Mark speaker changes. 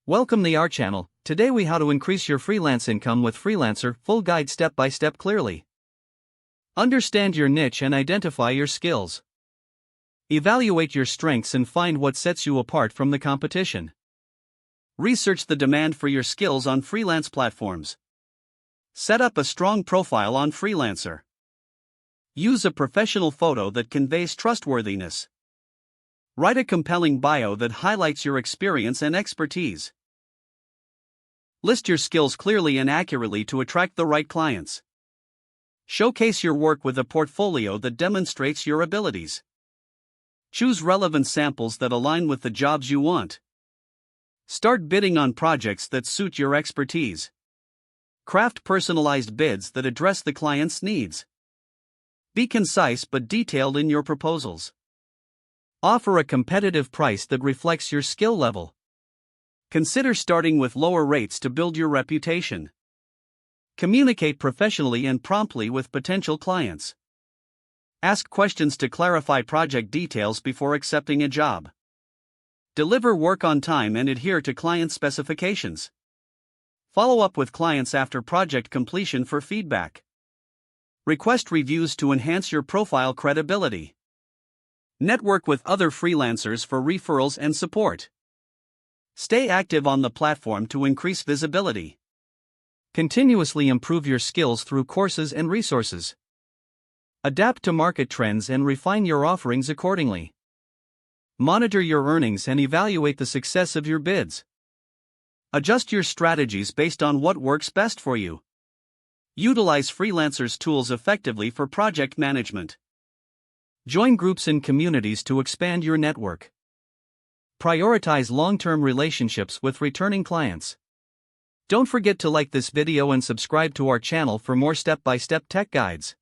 Speaker 1: Welcome to our channel. Today we how to increase your freelance income with Freelancer, full guide step by step clearly. Understand your niche and identify your skills. Evaluate your strengths and find what sets you apart from the competition. Research the demand for your skills on freelance platforms. Set up a strong profile on Freelancer. Use a professional photo that conveys trustworthiness. Write a compelling bio that highlights your experience and expertise. List your skills clearly and accurately to attract the right clients. Showcase your work with a portfolio that demonstrates your abilities. Choose relevant samples that align with the jobs you want. Start bidding on projects that suit your expertise. Craft personalized bids that address the client's needs. Be concise but detailed in your proposals. Offer a competitive price that reflects your skill level. Consider starting with lower rates to build your reputation. Communicate professionally and promptly with potential clients. Ask questions to clarify project details before accepting a job. Deliver work on time and adhere to client specifications. Follow up with clients after project completion for feedback. Request reviews to enhance your profile credibility. Network with other freelancers for referrals and support. Stay active on the platform to increase visibility. Continuously improve your skills through courses and resources. Adapt to market trends and refine your offerings accordingly. Monitor your earnings and evaluate the success of your bids. Adjust your strategies based on what works best for you. Utilize Freelancer's tools effectively for project management. Join groups and communities to expand your network. Prioritize long-term relationships with returning clients. Don't forget to like this video and subscribe to our channel for more step-by-step tech guides.